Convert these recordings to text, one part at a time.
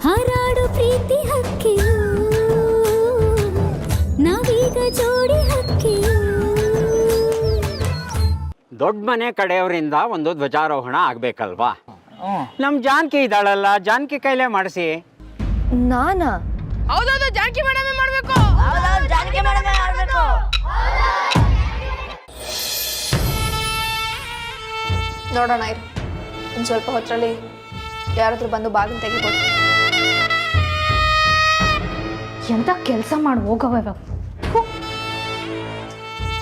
ಹಾರಾಡು ಪ್ರೀತಿ ಹಕ್ಕಿಯು ನಾವೀಗ ಜೋಡಿ ಹಕ್ಕಿಯು. ದೊಡ್ಡ ಮನೆ ಕಡೆಯವರಿಂದ ಒಂದು ಧ್ವಜಾರೋಹಣ ಆಗ್ಬೇಕಲ್ವಾ? ನಮ್ ಜಾನಕಿ ಇದ್ದಾಳಲ್ಲ, ಜಾನಕಿ ಕೈಲೇ ಮಾಡಿಸಿ. ನಾನಾ? ಹೌದೌದು, ಜಾನಕಿ ಮೇಡಮೇ ಮಾಡಬೇಕು. ಜಾನಕಿ ಮೇಡಮೇ ಮಾಡಬೇಕು. ನೋಡೋಣ ಇರು, ಒಂದು ಸ್ವಲ್ಪ ಹೊತ್ತರಲ್ಲಿ ಯಾರಾದ್ರೂ ಬಂದು ಬಾಗಿಲು ತೆಗಿಬೋದು. ಎಂತ ಕೆಲಸ ಮಾಡಿ ಹೋಗವ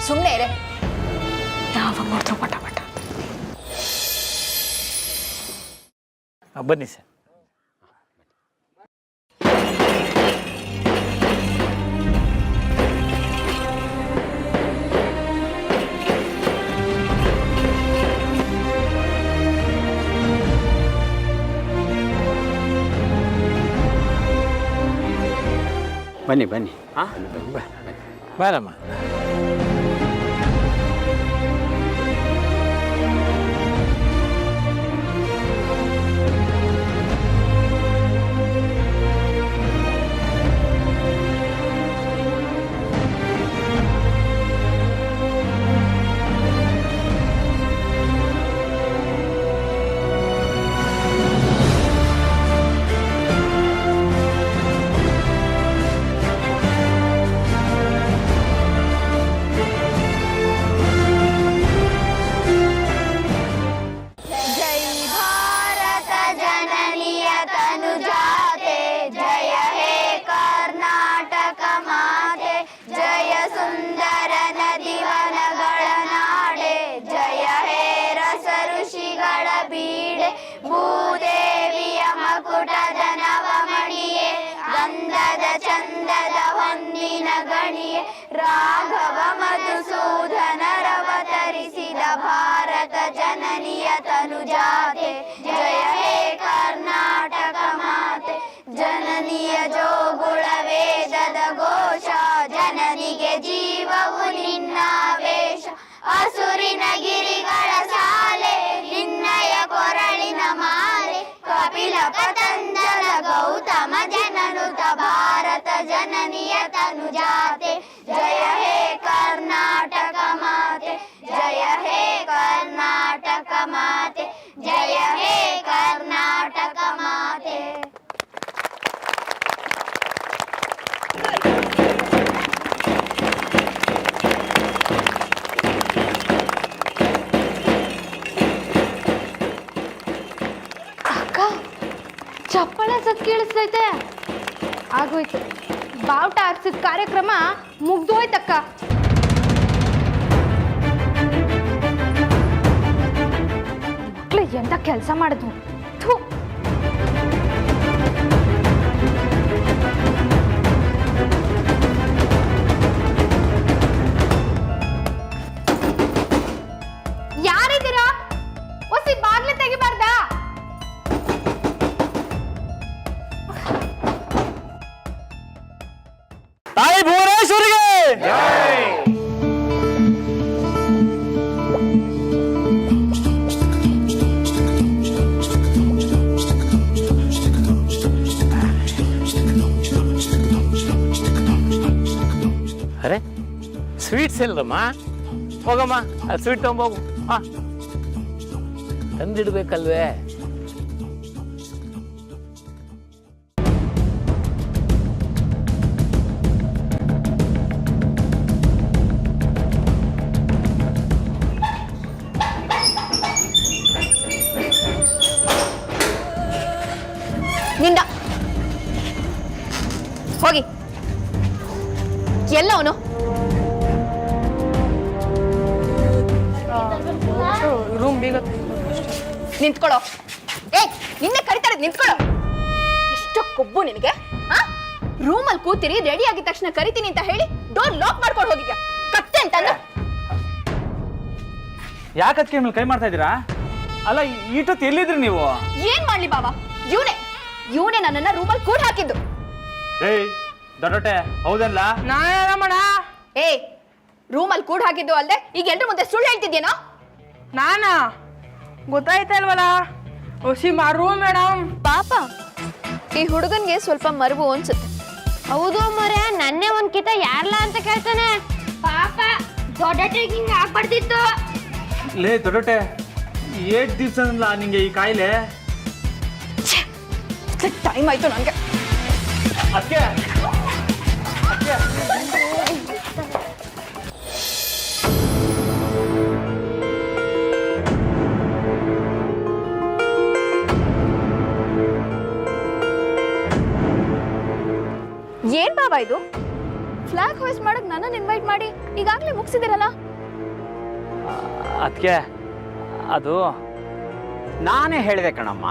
ಸುಮ್ಮನೆ ಇರೆ, ಯಾವಾಗ ನೋಡ್ರು ಪಟ ಪಟ. ಬನ್ನಿ ಸರ್. ಬನ್ನಿ ಬನ್ನಿ. ಬಾರಮ್ಮ. ಭೂದೇವಿಯ ಮಕುಟದ ನವಮಣಿಯೇ, ಗಂಧದ ಚಂದದ ಹೊಂದಿನ ಗಣಿಯೇ, ರಾಘವ ಮಧುಸೂದನರವತರಿಸಿದ ಭಾರತ ಜನನಿಯ ತನುಜಾತೆ. ಜಯ ಹೇ ಕರ್ನಾಟಕ ಮಾತೆ, ಜನನಿಯ ಜೋಗುಳ ವೇದದ ಘೋಷ, ಜನನಿಗೆ ಜೀವವು ನಿನ್ನಾವೇಶ. ಅಸುರಿನ ಗಿರಿಗಳ ಸಾಲೆ, ನಿನ್ನಯ ಕೊರಳಿನ ಮಾಲೆ, ಕಪಿಲ ಪತಂಜಲ ಗೌತಮ ಜನನುತ ಭಾರತ ಜನನಿಯ ತನುಜಾತೆ. ಜಯ ಹೇ ಕರ್ನಾಟಕ ಮಾತೆ, ಜಯ ಹೇ ಕರ್ನಾಟಕ ಮಾತೆ, ಜಯ ಹೇ ಕರ್ನಾಟಕ ಮಾತೆ. ಚಪ್ಪಳ ಸತ್ ಕೇಳಿಸ್ತೈತೆ. ಆಗೋಯ್ತು, ಬಾವುಟ ಹಾರಿಸಿದ ಕಾರ್ಯಕ್ರಮ ಮುಗ್ದೋಯ್ತಕ್ಕ. ಮಕ್ಳು ಎಂತ ಕೆಲಸ ಮಾಡಿದ್ವು. ಥೂ. ಯಾರಿದ್ದೀರಾ? ಒಸಿ ಬಾಗ್ಲು ತೆಗಿಬಾರ್ದಾ? ತಾಯಿ ಭುವನೇಶ್ವರಿಗೆ ಅರೆ ಸ್ವೀಟ್ಸ್ ಎಲ್ಲಮ್ಮ, ಹೋಗಮ್ಮ ಅಲ್ಲಿ ಸ್ವೀಟ್ ತಗೊಂಬೋಗು. ಹಾಂ ತಂದಿಡ್ಬೇಕಲ್ವೇ? ನಿಂದ ಹೋಗಿ. ಎಲ್ಲ ಅವನು ರೂಮ್ ಬೀಗ ನಿಂತ್ಕೊಳ್ಳೋ. ನಿನ್ನೆ ಕರಿತಾರೆ, ನಿಂತ್ಕೊಳ್ಳೋ. ಎಷ್ಟು ಕೊಬ್ಬು ನಿನಗೆ? ರೂಮಲ್ಲಿ ಕೂತಿರಿ, ರೆಡಿ ಆಗಿದ ತಕ್ಷಣ ಕರಿತೀನಿ ಅಂತ ಹೇಳಿ ಡೋರ್ ಲಾಕ್ ಮಾಡ್ಕೊಂಡು ಹೋಗಿದ್ಯಾ. ಕತ್ತೆ ಅಂತ ಯಾಕದಕ್ಕೆ ಮೇಲೆ ಕೈ ಮಾಡ್ತಾ ಇದ್ದೀರಾ? ಅಲ್ಲ, ಈಟೊತ್ತು ಎಲ್ಲಿದ್ರಿ ನೀವು? ಏನ್ ಮಾಡ್ಲಿ ಬಾಬಾ, ಇವನೇ ನನ್ನನ್ನ ರೂಮಲ್ಲಿ ಕೂಡ ಹಾಕಿದ್ದು. ದೊಡ್ಡೊಟ್ಟೆ ಹೌದಲ್ಲ? ನಾನಮ್ಮಣ. ರೂಮಲ್ಲಿ ಕೂಡ ಹಾಕಿದ್ದು ಅಲ್ದೆ ಈಗ ಎಲ್ರ ಮುಂದೆ ಸುಳ್ಳು ಹೇಳ್ತಿದ್ಯೇನೋ? ನಾನಾ? ಗೊತ್ತಾಯ್ತಲ್ವಲ್ಲ, ಒಸಿ ಮಾರು ಮೇಡಮ್. ಪಾಪ ಈ ಹುಡುಗನ್ಗೆ ಸ್ವಲ್ಪ ಮರುವು ಅನ್ಸುತ್ತೆ. ಹೌದು ಮರೆ, ನನ್ನೆ ಒಂದ್ ಕಿತ ಯಾರ್ಲ ಅಂತ ಕೇಳ್ತಾನೆ. ಪಾಪ ದೊಡ್ಡ ಹಿಂಗ ಆಗ್ಬಾರ್ದಿತ್ತು. ಲೇ ದೊಡ್ಡಟೆ, 8 ದಿವಸ ನಿಂಗೆ ಈ ಕಾಯಿಲೆ. ಟೈಮ್ ಆಯ್ತು ನನಗೆ. ಅದಕ್ಕೆ ಏನ್ ಬಾಬಾ ಇದು? ಫ್ಲಾಗ್ ಹೋಯ್ಸ್ ಮಾಡಕ್ ನನ್ನನ್ನು ಇನ್ವೈಟ್ ಮಾಡಿ ಈಗಾಗ್ಲೇ ಮುಗಿಸಿದಿರಲ್ಲ. ಅದಕ್ಕೆ ಅದು ನಾನೇ ಹೇಳಿದೆ ಕಣಮ್ಮ.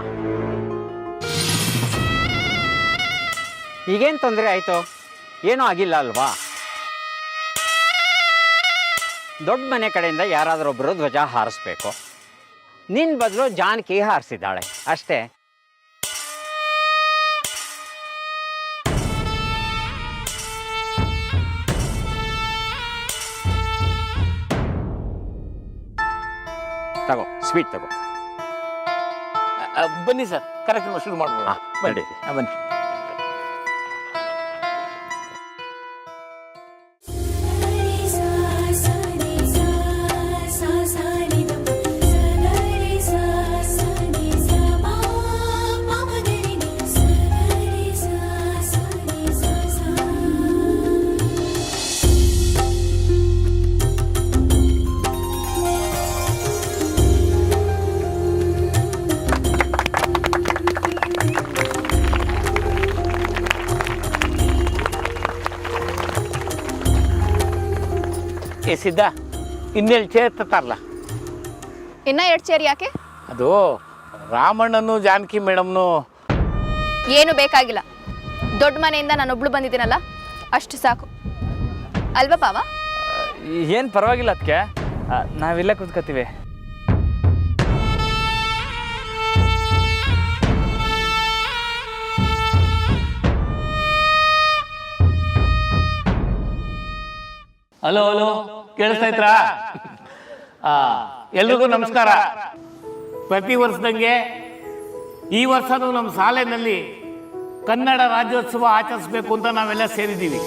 ಈಗೇನು ತೊಂದರೆ ಆಯಿತು? ಏನೂ ಆಗಿಲ್ಲ ಅಲ್ವಾ? ದೊಡ್ಡ ಮನೆ ಕಡೆಯಿಂದ ಯಾರಾದರೊಬ್ಬರು ಧ್ವಜ ಹಾರಿಸ್ಬೇಕು. ನಿನ್ನ ಬದಲು ಜಾನಕಿ ಹಾರಿಸಿದ್ದಾಳೆ ಅಷ್ಟೇ. ತಗೋ, ಸ್ವೀಟ್ ತಗೋ. ಬನ್ನಿ ಸರ್, ಕಾರ್ಯಕ್ರಮ ಶುರು ಮಾಡ್ಬೋಣ. ನಡೀರಿ. ಬನ್ನಿ. ಸಿದ್ಧ, ಇನ್ನೆಲ್ಲಿ ಚೇರ್ ತರ್ತಾರಲ್ಲ? ಇನ್ನ 2 ಚೇರ್ ಯಾಕೆ? ಅದು ರಾಮಣ್ಣನು ಜಾನಕಿ ಮೇಡಮ್ನು. ಏನು ಬೇಕಾಗಿಲ್ಲ. ದೊಡ್ಡ ಮನೆಯಿಂದ ನಾನೊಬ್ಳು ಬಂದಿದ್ದೀನಲ್ಲ, ಅಷ್ಟು ಸಾಕು ಅಲ್ವಾ ಪಾವ? ಏನು ಪರವಾಗಿಲ್ಲ ಅದಕ್ಕೆ, ನಾವಿಲ್ಲೇ ಕೂತ್ಕೋತೀವಿ. ಹಲೋ ಹಲೋ, ಕೇಳಿಸ್ತಾ ಇದ್ರಾ? ಎಲ್ರಿಗೂ ನಮಸ್ಕಾರ. ಪ್ರತಿ ವರ್ಷದಂಗೆ ಈ ವರ್ಷನೂ ನಮ್ಮ ಶಾಲೆಯಲ್ಲಿ ಕನ್ನಡ ರಾಜ್ಯೋತ್ಸವ ಆಚರಿಸಬೇಕು ಅಂತ ನಾವೆಲ್ಲ ಸೇರಿದ್ದೀವಿ.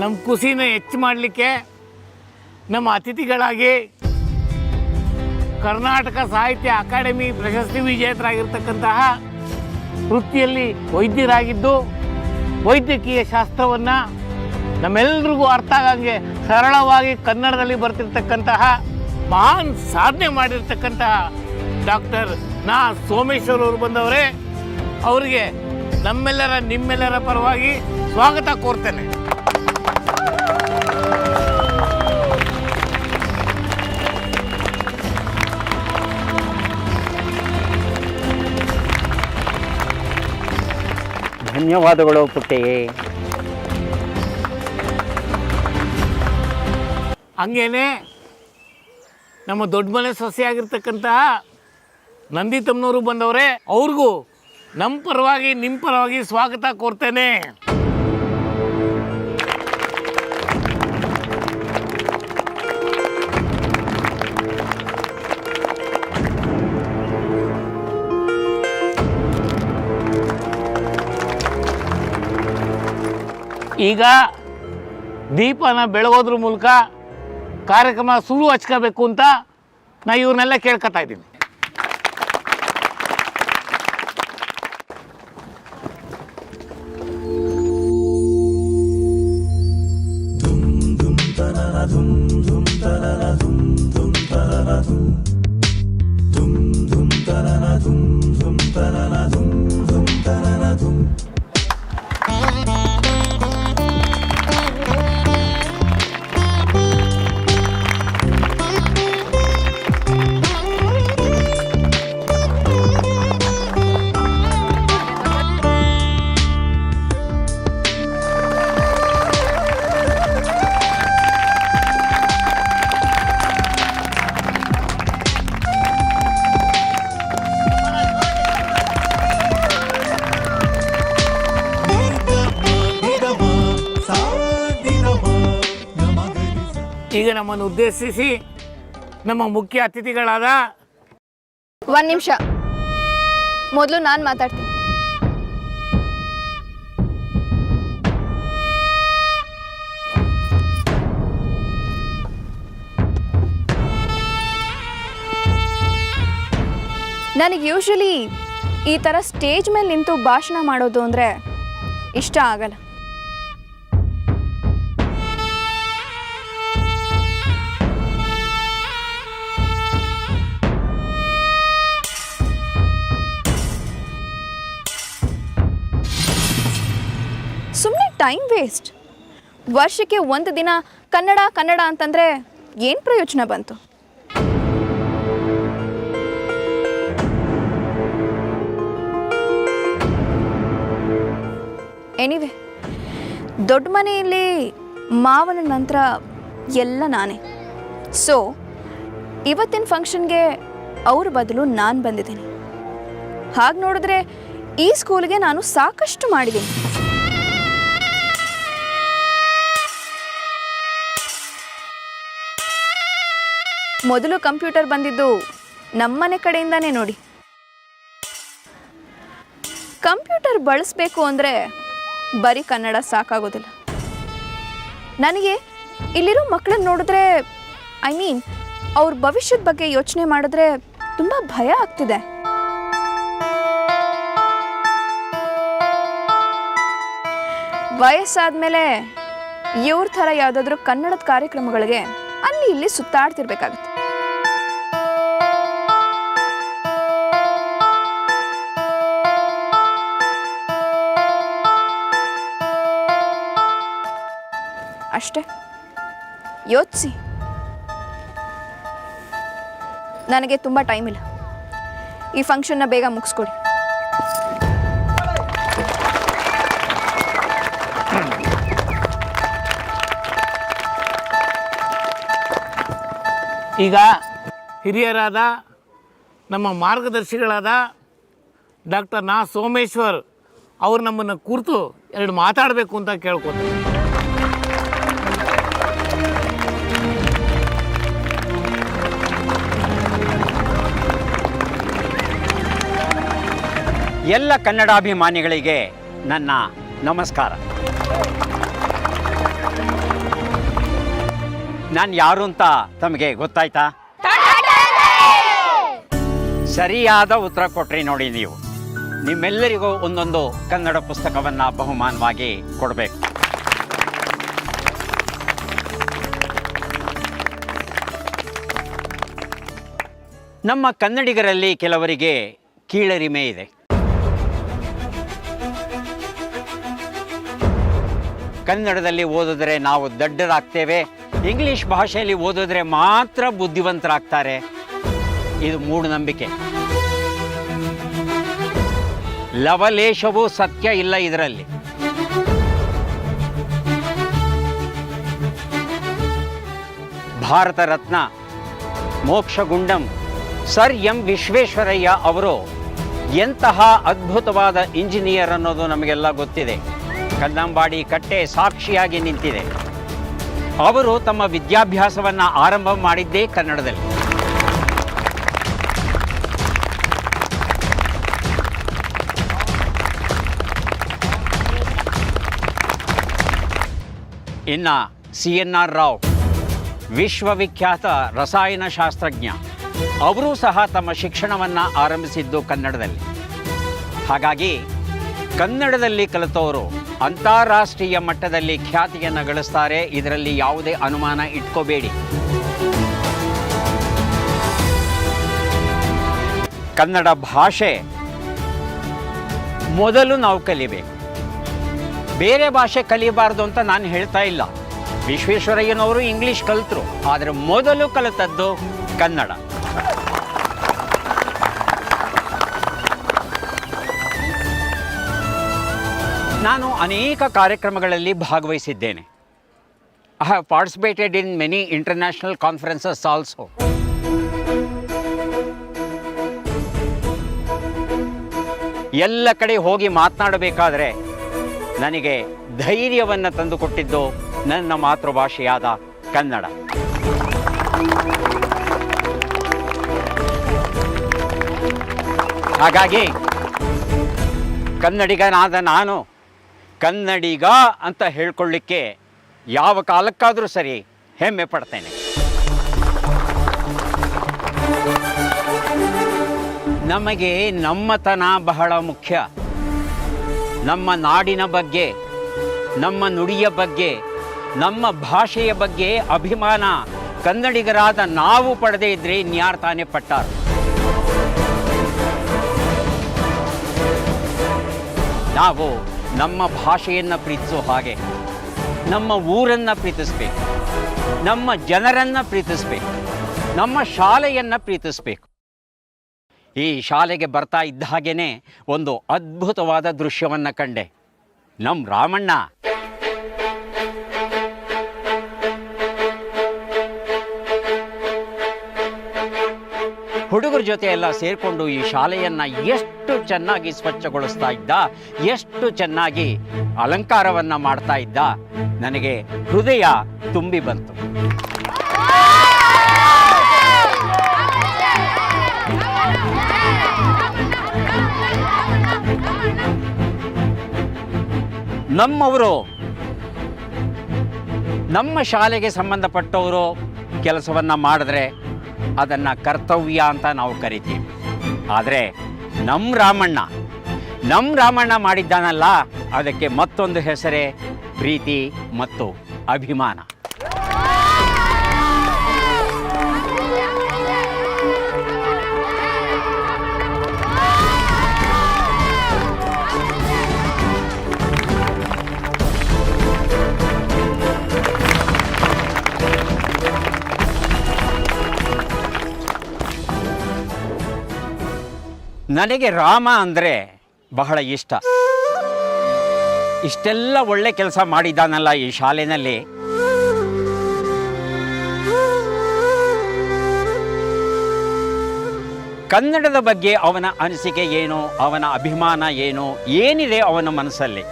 ನಮ್ಮ ಖುಷಿನ ಹೆಚ್ಚು ಮಾಡಲಿಕ್ಕೆ ನಮ್ಮ ಅತಿಥಿಗಳಾಗಿ ಕರ್ನಾಟಕ ಸಾಹಿತ್ಯ ಅಕಾಡೆಮಿ ಪ್ರಶಸ್ತಿ ವಿಜೇತರಾಗಿರ್ತಕ್ಕಂತಹ ವೃತ್ತಿಯಲ್ಲಿ ವೈದ್ಯರಾಗಿದ್ದು ವೈದ್ಯಕೀಯ ಶಾಸ್ತ್ರವನ್ನು ನಮ್ಮೆಲ್ರಿಗೂ ಅರ್ಥ ಆಗಂಗೆ ಸರಳವಾಗಿ ಕನ್ನಡದಲ್ಲಿ ಬರ್ತಿರ್ತಕ್ಕಂತಹ ಮಹಾನ್ ಸಾಧನೆ ಮಾಡಿರ್ತಕ್ಕಂತಹ ಡಾಕ್ಟರ್ ಸೋಮೇಶ್ವರ್ ಅವರು ಬಂದವರೇ. ಅವರಿಗೆ ನಮ್ಮೆಲ್ಲರ ನಿಮ್ಮೆಲ್ಲರ ಪರವಾಗಿ ಸ್ವಾಗತ ಕೋರ್ತೇನೆ. ಧನ್ಯವಾದಗಳು ಪುಟ್ಟಿ. ಹಂಗೇನೆ ನಮ್ಮ ದೊಡ್ಡ ಮನೆ ಸೊಸೆಯಾಗಿರ್ತಕ್ಕಂತಹ ನಂದಿತಮ್ಮನವರು ಬಂದವರೇ. ಅವ್ರಿಗೂ ನಮ್ಮ ಪರವಾಗಿ ನಿಮ್ಮ ಪರವಾಗಿ ಸ್ವಾಗತ ಕೋರ್ತೇನೆ. ಈಗ ದೀಪನ ಬೆಳಗೋದ್ರ ಮೂಲಕ ಕಾರ್ಯಕ್ರಮ ಶುರು ಹಚ್ಕೋಬೇಕು ಅಂತ ನಾ ಇವ್ರನ್ನೆಲ್ಲ ಕೇಳ್ಕೊತಾ ಇದ್ದೀನಿ. ಈಗ ನಮ್ಮನ್ನು ಉದ್ದೇಶಿಸಿ ನಮ್ಮ ಮುಖ್ಯ ಅತಿಥಿಗಳಾದ 1 ನಿಮಿಷ, ಮೊದಲು ನಾನು ಮಾತಾಡ್ತೀನಿ. ನನಗೆ ಯೂಶ್ವಲಿ ಈ ಥರ ಸ್ಟೇಜ್ ಮೇಲೆ ನಿಂತು ಭಾಷಣ ಮಾಡೋದು ಅಂದರೆ ಇಷ್ಟ ಆಗಲ್ಲ. ಸುಮ್ಮನೆ ಟೈಮ್ ವೇಸ್ಟ್. ವರ್ಷಕ್ಕೆ 1 ದಿನ ಕನ್ನಡ ಕನ್ನಡ ಅಂತಂದರೆ ಏನು ಪ್ರಯೋಜನ ಬಂತು? ಎನಿವೆ, ದೊಡ್ಡ ಮನೆಯಲ್ಲಿ ಮಾವನ ನಂತರ ಎಲ್ಲ ನಾನೇ. ಸೊ ಇವತ್ತಿನ ಫಂಕ್ಷನ್ಗೆ ಅವ್ರ ಬದಲು ನಾನು ಬಂದಿದ್ದೀನಿ. ಹಾಗೆ ನೋಡಿದ್ರೆ ಈ ಸ್ಕೂಲ್ಗೆ ನಾನು ಸಾಕಷ್ಟು ಮಾಡಿದ್ದೀನಿ. ಮೊದಲು ಕಂಪ್ಯೂಟರ್ ಬಂದಿದ್ದು ನಮ್ಮನೆ ಕಡೆಯಿಂದಾನೇ ನೋಡಿ. ಕಂಪ್ಯೂಟರ್ ಬಳಸಬೇಕು ಅಂದರೆ ಬರೀ ಕನ್ನಡ ಸಾಕಾಗೋದಿಲ್ಲ. ನನಗೆ ಇಲ್ಲಿರೋ ಮಕ್ಕಳನ್ನ ನೋಡಿದ್ರೆ, ಅವ್ರ ಭವಿಷ್ಯದ ಬಗ್ಗೆ ಯೋಚನೆ ಮಾಡಿದ್ರೆ ತುಂಬ ಭಯ ಆಗ್ತಿದೆ. ವಯಸ್ಸಾದ್ಮೇಲೆ ಇವ್ರ ಥರ ಯಾವುದಾದ್ರೂ ಕನ್ನಡದ ಕಾರ್ಯಕ್ರಮಗಳಿಗೆ ಅಲ್ಲಿ ಇಲ್ಲಿ ಸುತ್ತಾಡ್ತಿರ್ಬೇಕಾಗತ್ತೆ. ಅಷ್ಟೇ, ಯೋಚಿಸಿ. ನನಗೆ ತುಂಬ ಟೈಮ್ ಇಲ್ಲ. ಈ ಫಂಕ್ಷನ್ನ ಬೇಗ ಮುಗಿಸ್ಕೊಡಿ. ಈಗ ಹಿರಿಯರಾದ ನಮ್ಮ ಮಾರ್ಗದರ್ಶಿಗಳಾದ ಡಾಕ್ಟರ್ ನಾ ಸೋಮೇಶ್ವರ್ ಅವರು ನಮ್ಮನ್ನು ಕುರಿತು 2 ಮಾತಾಡಬೇಕು ಅಂತ ಕೇಳ್ಕೊತಾರೆ. ಎಲ್ಲ ಕನ್ನಡಾಭಿಮಾನಿಗಳಿಗೆ ನನ್ನ ನಮಸ್ಕಾರ. ನಾನು ಯಾರು ಅಂತ ತಮಗೆ ಗೊತ್ತಾಯ್ತಾ? ಸರಿಯಾದ ಉತ್ತರ ಕೊಟ್ರಿ ನೋಡಿ. ನೀವು ನಿಮ್ಮೆಲ್ಲರಿಗೂ ಒಂದೊಂದು ಕನ್ನಡ ಪುಸ್ತಕವನ್ನು ಬಹುಮಾನವಾಗಿ ಕೊಡಬೇಕು. ನಮ್ಮ ಕನ್ನಡಿಗರಲ್ಲಿ ಕೆಲವರಿಗೆ ಕೀಳರಿಮೆ ಇದೆ. ಕನ್ನಡದಲ್ಲಿ ಓದಿದ್ರೆ ನಾವು ದಡ್ಡರಾಗ್ತೇವೆ, ಇಂಗ್ಲಿಷ್ ಭಾಷೆಯಲ್ಲಿ ಓದಿದ್ರೆ ಮಾತ್ರ ಬುದ್ಧಿವಂತರಾಗ್ತಾರೆ. ಇದು ಮೂಢನಂಬಿಕೆ. ಲವಲೇಶವೂ ಸತ್ಯ ಇಲ್ಲ ಇದರಲ್ಲಿ. ಭಾರತ ರತ್ನ ಮೋಕ್ಷಗುಂಡಂ ಸರ್ ಎಂ ವಿಶ್ವೇಶ್ವರಯ್ಯ ಅವರು ಎಂತಹ ಅದ್ಭುತವಾದ ಇಂಜಿನಿಯರ್ ಅನ್ನೋದು ನಮಗೆಲ್ಲ ಗೊತ್ತಿದೆ. ಕನ್ನಂಬಾಡಿ ಕಟ್ಟೆ ಸಾಕ್ಷಿಯಾಗಿ ನಿಂತಿದೆ. ಅವರು ತಮ್ಮ ವಿದ್ಯಾಭ್ಯಾಸವನ್ನು ಆರಂಭ ಮಾಡಿದ್ದೇ ಕನ್ನಡದಲ್ಲಿ. ಇನ್ನು CNR ರಾವ್, ವಿಶ್ವವಿಖ್ಯಾತ ರಸಾಯನಶಾಸ್ತ್ರಜ್ಞ, ಅವರೂ ಸಹ ತಮ್ಮ ಶಿಕ್ಷಣವನ್ನು ಆರಂಭಿಸಿದ್ದು ಕನ್ನಡದಲ್ಲಿ. ಹಾಗಾಗಿ ಕನ್ನಡದಲ್ಲಿ ಕಲಿತವರು ಅಂತಾರಾಷ್ಟ್ರೀಯ ಮಟ್ಟದಲ್ಲಿ ಖ್ಯಾತಿಯನ್ನು ಗಳಿಸ್ತಾರೆ. ಇದರಲ್ಲಿ ಯಾವುದೇ ಅನುಮಾನ ಇಟ್ಕೋಬೇಡಿ. ಕನ್ನಡ ಭಾಷೆ ಮೊದಲು ನಾವು ಕಲಿಬೇಕು. ಬೇರೆ ಭಾಷೆ ಕಲಿಬಾರ್ದು ಅಂತ ನಾನು ಹೇಳ್ತಾ ಇಲ್ಲ. ವಿಶ್ವೇಶ್ವರಯ್ಯನವರು ಇಂಗ್ಲಿಷ್ ಕಲಿತರು, ಆದರೆ ಮೊದಲು ಕಲಿತದ್ದು ಕನ್ನಡ. ನಾನು ಅನೇಕ ಕಾರ್ಯಕ್ರಮಗಳಲ್ಲಿ ಭಾಗವಹಿಸಿದ್ದೇನೆ. I have participated in many international conferences also. ಎಲ್ಲ ಕಡೆ ಹೋಗಿ ಮಾತನಾಡಬೇಕಾದ್ರೆ ನನಗೆ ಧೈರ್ಯವನ್ನು ತಂದುಕೊಟ್ಟಿದ್ದು ನನ್ನ ಮಾತೃಭಾಷೆಯಾದ ಕನ್ನಡ. ಹಾಗಾಗಿ ಕನ್ನಡಿಗನಾದ ನಾನು ಕನ್ನಡಿಗ ಅಂತ ಹೇಳ್ಕೊಳ್ಳಿಕ್ಕೆ ಯಾವ ಕಾಲಕ್ಕಾದರೂ ಸರಿ ಹೆಮ್ಮೆ ಪಡ್ತೇನೆ. ನಮಗೆ ನಮ್ಮತನ ಬಹಳ ಮುಖ್ಯ. ನಮ್ಮ ನಾಡಿನ ಬಗ್ಗೆ, ನಮ್ಮ ನುಡಿಯ ಬಗ್ಗೆ, ನಮ್ಮ ಭಾಷೆಯ ಬಗ್ಗೆ ಅಭಿಮಾನ ಕನ್ನಡಿಗರಾದ ನಾವು ಪಡೆದೇ ಇದ್ರೆ ಇನ್ಯಾರು ತಾನೇ ಪಟ್ಟಾರು? ನಾವು ನಮ್ಮ ಭಾಷೆಯನ್ನು ಪ್ರೀತಿಸೋ ಹಾಗೆ ನಮ್ಮ ಊರನ್ನು ಪ್ರೀತಿಸಬೇಕು, ನಮ್ಮ ಜನರನ್ನು ಪ್ರೀತಿಸಬೇಕು, ನಮ್ಮ ಶಾಲೆಯನ್ನು ಪ್ರೀತಿಸಬೇಕು. ಈ ಶಾಲೆಗೆ ಬರ್ತಾ ಇದ್ದ ಹಾಗೇನೆ ಒಂದು ಅದ್ಭುತವಾದ ದೃಶ್ಯವನ್ನು ಕಂಡೆ. ನಮ್ಮ ರಾಮಣ್ಣ ಹುಡುಗರ ಜೊತೆ ಎಲ್ಲ ಸೇರಿಕೊಂಡು ಈ ಶಾಲೆಯನ್ನು ಎಷ್ಟು ಚೆನ್ನಾಗಿ ಸ್ವಚ್ಛಗೊಳಿಸ್ತಾ ಇದ್ದ, ಎಷ್ಟು ಚೆನ್ನಾಗಿ ಅಲಂಕಾರವನ್ನು ಮಾಡ್ತಾ ಇದ್ದ. ನನಗೆ ಹೃದಯ ತುಂಬಿ ಬಂತು. ನಮ್ಮವರು, ನಮ್ಮ ಶಾಲೆಗೆ ಸಂಬಂಧಪಟ್ಟವರು ಕೆಲಸವನ್ನು ಮಾಡಿದ್ರೆ ಅದನ್ನು ಕರ್ತವ್ಯ ಅಂತ ನಾವು ಕರಿತೀವಿ. ಆದರೆ ನಮ್ಮ ರಾಮಣ್ಣ ಮಾಡಿದ್ದಾನಲ್ಲ, ಅದಕ್ಕೆ ಮತ್ತೊಂದು ಹೆಸರೇ ಪ್ರೀತಿ ಮತ್ತು ಅಭಿಮಾನ. ನನಗೆ ರಾಮ ಅಂದರೆ ಬಹಳ ಇಷ್ಟ. ಇಷ್ಟೆಲ್ಲ ಒಳ್ಳೆ ಕೆಲಸ ಮಾಡಿದ್ದಾನಲ್ಲ ಈ ಶಾಲೆಯಲ್ಲಿ. ಕನ್ನಡದ ಬಗ್ಗೆ ಅವನ ಅನಿಸಿಕೆ ಏನು, ಅವನ ಅಭಿಮಾನ ಏನು, ಏನಿದೆ ಅವನ ಮನಸ್ಸಲ್ಲಿ,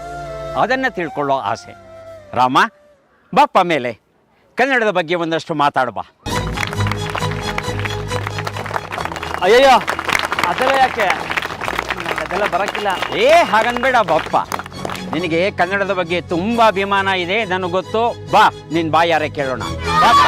ಅದನ್ನು ತಿಳ್ಕೊಳ್ಳೋ ಆಸೆ. ರಾಮ, ಬಾಪ್ಪ ಮೇಲೆ ಕನ್ನಡದ ಬಗ್ಗೆ ಒಂದಷ್ಟು ಮಾತಾಡ್ಬಾ. ಅಯ್ಯಯ್ಯೋ, ಅದೆಲ್ಲ ಯಾಕೆ? ಅದೆಲ್ಲ ಬರೋಕ್ಕಿಲ್ಲ. ಹಾಗನ್ಬೇಡ ಬಾಪ್ಪ, ನಿನಗೆ ಕನ್ನಡದ ಬಗ್ಗೆ ತುಂಬ ಅಭಿಮಾನ ಇದೆ, ನನಗೆ ಗೊತ್ತು. ಬಾ, ನಿನ್ನ ಬಾಯಾರೆ ಕೇಳೋಣ. ಬಾಪ್ಪ.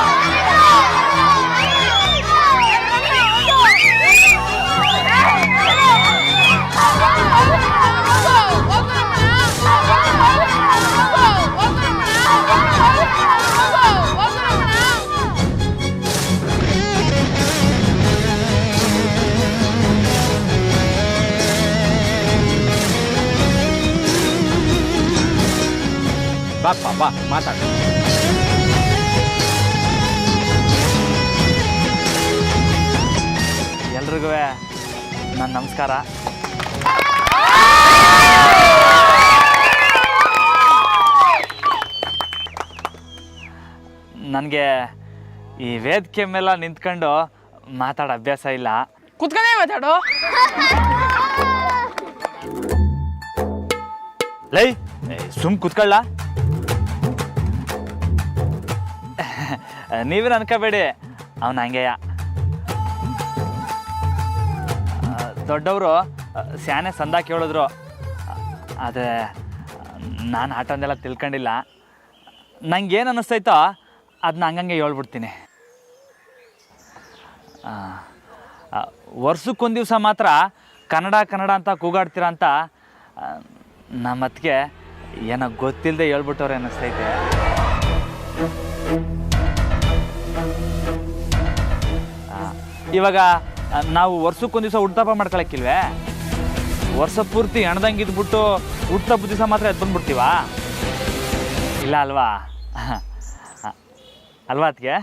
ಬಾಪ್ಪ ಬಾ, ಮಾತಾಡ. ಎಲ್ರಿಗೂ ನನ್ನ ನಮಸ್ಕಾರ. ನನಗೆ ಈ ವೇದಿಕೆ ಮೇಲೆ ನಿಂತ್ಕೊಂಡು ಮಾತಾಡೋ ಅಭ್ಯಾಸ ಇಲ್ಲ. ಕುತ್ಕೊಂಡೇ ಮಾತಾಡು. ಲೈ, ಸುಮ್ ಕುತ್ಕೊಳ್ಳ. ನೀವೇನು ಅನ್ಕೋಬೇಡಿ, ಅವನು ಹಂಗೆಯ. ದೊಡ್ಡವರು ಸ್ಯಾನೆ ಸಂದ ಕೇಳಿದ್ರು, ಆದರೆ ನಾನು ಆಟಂದೆಲ್ಲ ತಿಳ್ಕೊಂಡಿಲ್ಲ. ನಂಗೇನು ಅನ್ನಿಸ್ತೈತೋ ಅದನ್ನ ಹಂಗಂಗೆ ಹೇಳ್ಬಿಡ್ತೀನಿ. ವರ್ಷಕ್ಕೊಂದು ದಿವಸ ಮಾತ್ರ ಕನ್ನಡ ಅಂತ ಕೂಗಾಡ್ತೀರ ಅಂತ ನಮ್ಮತ್ತಿಗೆ ಏನೋ ಗೊತ್ತಿಲ್ಲದೆ ಹೇಳ್ಬಿಟ್ಟವ್ರೆ ಅನ್ನಿಸ್ತೈತೆ. ಇವಾಗ ನಾವು ವರ್ಷಕ್ಕೊಂದು ದಿವಸ ಹುಟ್ಟುಹಬ್ಬ ಮಾಡ್ಕೊಳಕ್ಕಿಲ್ವೇ? ವರ್ಷ ಪೂರ್ತಿ ಹೆಣ್ದಂಗೆ ಇದ್ಬಿಟ್ಟು ಹುಟ್ಟುಹಬ್ಬದ ದಿವಸ ಮಾತ್ರ ಎದ್ದು ಬಂದ್ಬಿಡ್ತೀವಾ? ಇಲ್ಲ ಅಲ್ವಾ? ಅಲ್ವಾ ಅದಕ್ಕೆ